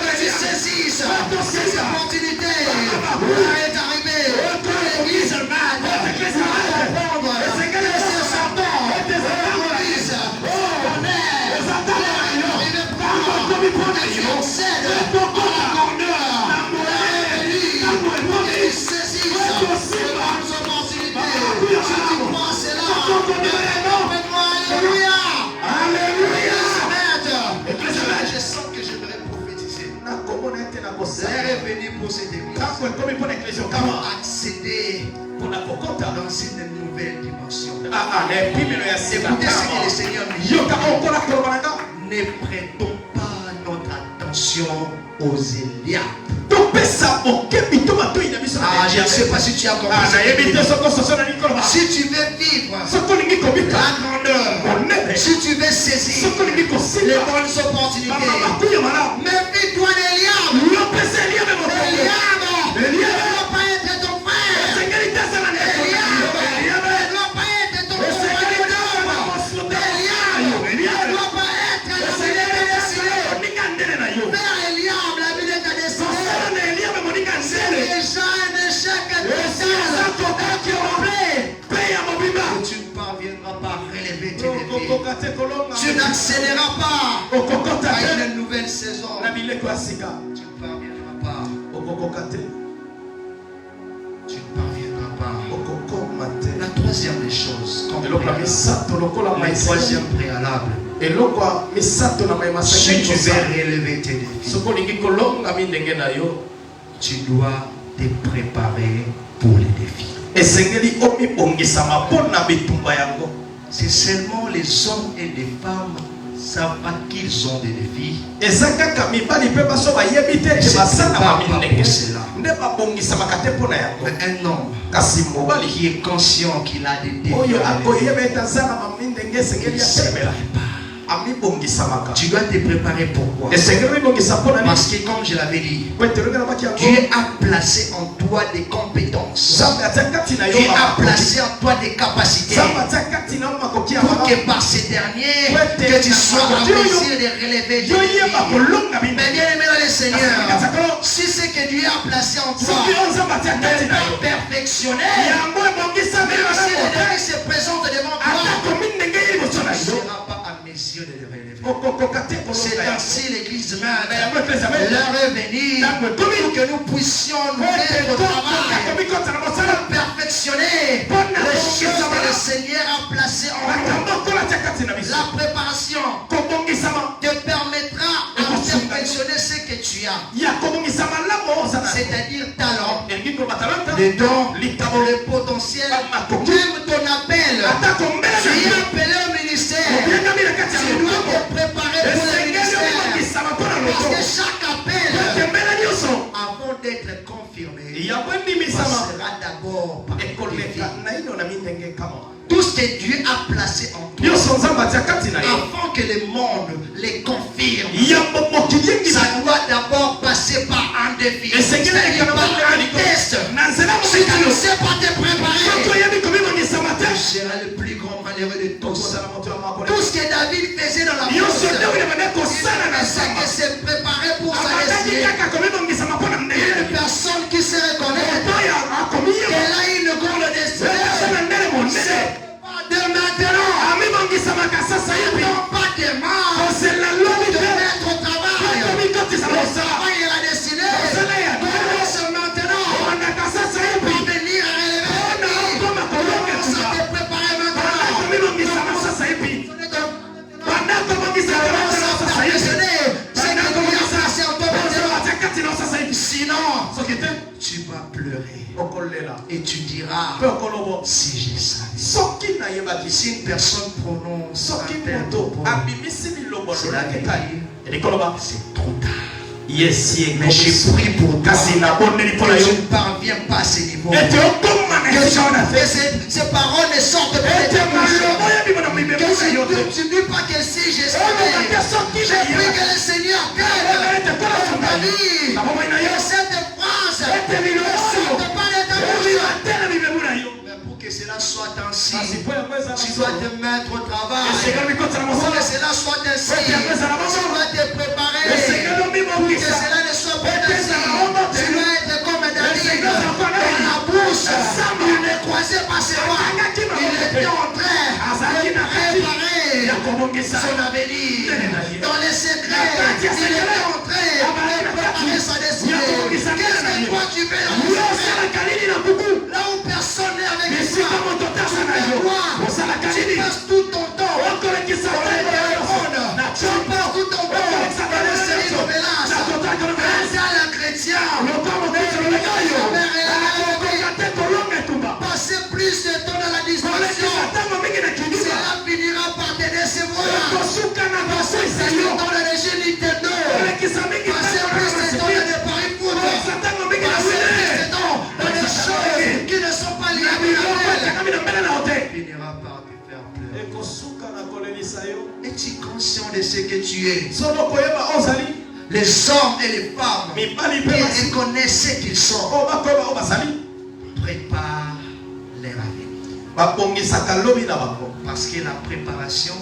que tu saisisses ces opportunités. Est arrivé, l'Église humaine, comprendre que ce Satan utilise, on est une prendre, on cède à la grandeur, pour qu'ils saisissent les bonnes opportunités. Si tu crois cela, fais-moi alléluia. Alléluia. Je sens que j'aimerais prophétiser. C'est revenu pour cette église. Comment accéder dans une nouvelle dimension. Écoutez ce que le Seigneur me dit. Ne prêtons pas notre attention aux Éliabes. Je ne sais pas si tu as compris. Si tu veux vivre la grandeur, si tu veux saisir les bonnes opportunités, méfie-toi d'Éliab. Éliab ne doit pas être ton frère. Éliab ne doit pas être ton compagnon. Éliab ne doit pas être ton destiné. Père Éliab, la vie de ta destinée. C'est déjà un échec total qui est complet. Tu ne parviendras pas à relever tes défis. Tu n'accéléreras pas à une nouvelle saison. Tu ne parviendras pas. Tu ne parviendras pas. La troisième des choses, la troisième préalable. Si tu veux relever tes défis, tu dois te préparer pour les défis. C'est seulement les hommes et les femmes savent pas qu'ils ont des défis. C'est pas pour cela. Un homme qui est conscient qu'il a des défis, il se prépare. Tu dois te préparer pourquoi? Parce que comme je l'avais dit, Dieu a placé en toi des compétences. Dieu a placé en toi des capacités. Pour que par ces derniers, que tu sois en mesure de relever des défis. Mais bien aimé dans le Seigneur, si c'est que Dieu a placé en toi n'est pas perfectionné, même si le défi se présente devant toi, tu ne seras pas à mesure de le relever. C'est ainsi l'église mère. L'heure est venue pour que nous puissions nous mettre au travail pour perfectionner les choses que le Seigneur a placées en nous. La préparation te permettra à perfectionner ce que tu as, c'est-à-dire talent, les dons, le potentiel, même ton appel. Tu es appelé au ministère. Tu dois te préparer pour le ministère. Parce que chaque appel, avant d'être confirmé, passera d'abord par le défi. Tout ce que Dieu a placé en toi, avant que le monde les confirme, ça doit d'abord passer par un défi, c'est-à-dire par un test. Si tu ne sais pas te préparer, tu seras le plus grand malheureux de tous. Tout ce que David faisait dans la force, il se préparait pour sa destinée. Une personne qui se reconnaît qu'elle a une grande destinée, c'est pas de maintenant, non pas demain, de mettre au travail. Le travail et la destinée commence maintenant pour venir à relever. Commence à te préparer maintenant. Commence à perfectionner ce que Dieu a placé en toi maintenant. Sinon, tu vas pleurer et tu diras, si j'ai ça. Si une personne prononce un tel propos, c'est la vérité. C'est trop tard. Mais j'ai pris pour toi que je ne parviens pas à ce niveau. Que ces paroles ne sortent pas de ta bouche. Que tu ne dis pas que si je savais, j'ai pris que le Seigneur t'aide dans ta vie. Que cette phrase ne sorte pas de ta bouche. Mais pour que cela soit ainsi, tu dois te mettre au travail. Pour que cela soit ainsi, tu dois te préparer. Pour que cela ne soit pas ainsi, tu dois être comme David. Dans la bouche, il ne croisait pas ses doigts. Il était en train de préparer son avenir. Dans les secrets, il était en train de préparer sa destinée. Qu'est-ce que toi tu fais dans le secret? Là où personne n'est avec toi, tu passes tout ton temps. Tu passes tout ton temps dans les séries de mélange. Un chrétien, passer plus de temps dans la distraction, cela finira par te décevoir. Passer plus de temps dans les jeux Nintendo, passer plus de temps dans les paris foot, passer plus de temps dans des choses qui ne sont pas liées à la finira par te faire pleurer. Es-tu conscient de ce que tu es? Les hommes et les femmes qui reconnaissent ce qu'ils sont préparent leur avenir. Parce que la préparation,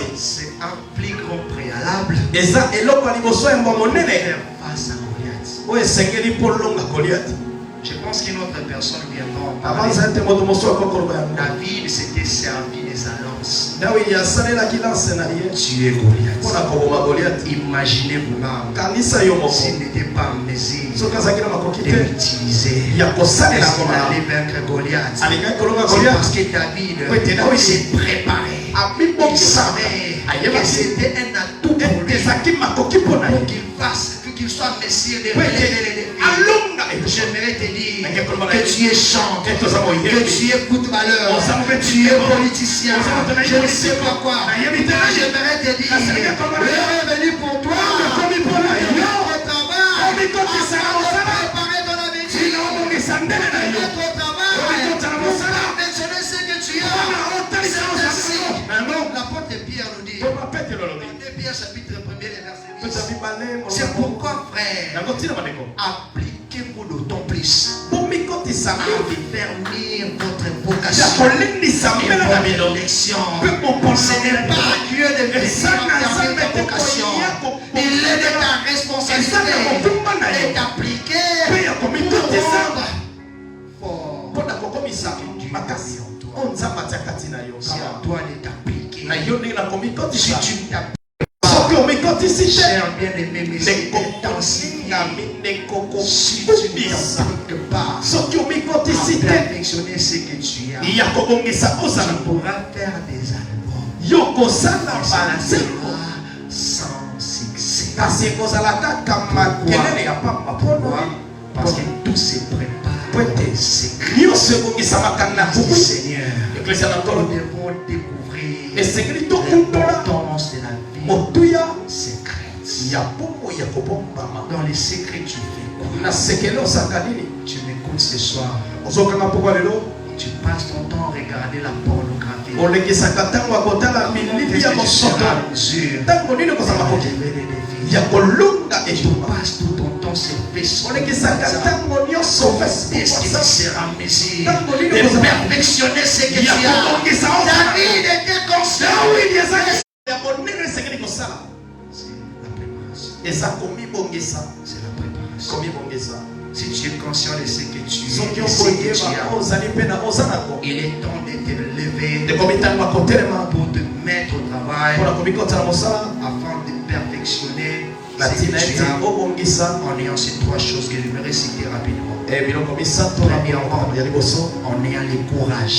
c'est un plus grand préalable pour faire face à Goliath. Je pense qu'une autre personne viendra en parler. David s'était servi des alliances. Tu es Goliath. Imaginez-vous s'il n'était pas en mesure de l'utiliser. Est-ce qu'il allait vaincre Goliath? C'est parce que David s'est préparé. Il savait que c'était un atout pour lui, pour qu'il fasse, qu'il soit messie de relever les défis. J'aimerais te dire que tu es chanteur, que tu es footballeur, que tu es politicien, je ne sais pas quoi. J'aimerais te dire, l'heure est venue pour toi. Notre travail, préparer ton avenir. Notre travail, pour perfectionner ce que tu as. L'apôtre Pierre nous dit, C'est pourquoi, frère, appliquez-vous d'autant plus à affermir votre vocation et votre élection. Ce n'est pas à Dieu de venir affermir ta vocation. Il est de ta responsabilité et d'appliquer pour rendre fort. C'est à toi de t'appliquer. Si tu t'appliques, cher bien-aimé, mais c'est intensifié. Si tu ne t'appliques pas à perfectionner ce que tu as, tu pourras faire des albums. Et cela sera sans succès. Pourquoi? Parce que tout se prépare dans les secrets. Seigneur, nous devons découvrir l'importance de la vie secrète. Dans les secrets, tu fais quoi? Tu m'écoutes ce soir. Tu passes ton temps à regarder la pornographie. Est-ce que tu seras à mesure d'élever les défis? Tu passes tout ton temps sur Facebook. Est-ce que tu seras à mesure de perfectionner ce que tu as? David était conscient. C'est la préparation. C'est la préparation. Si tu es conscient de ce que tu as, il est temps de te lever pour te mettre au travail afin de perfectionner ce que tu as en ayant ces trois choses que j'aimerais citer rapidement. Premièrement, en ayant le courage.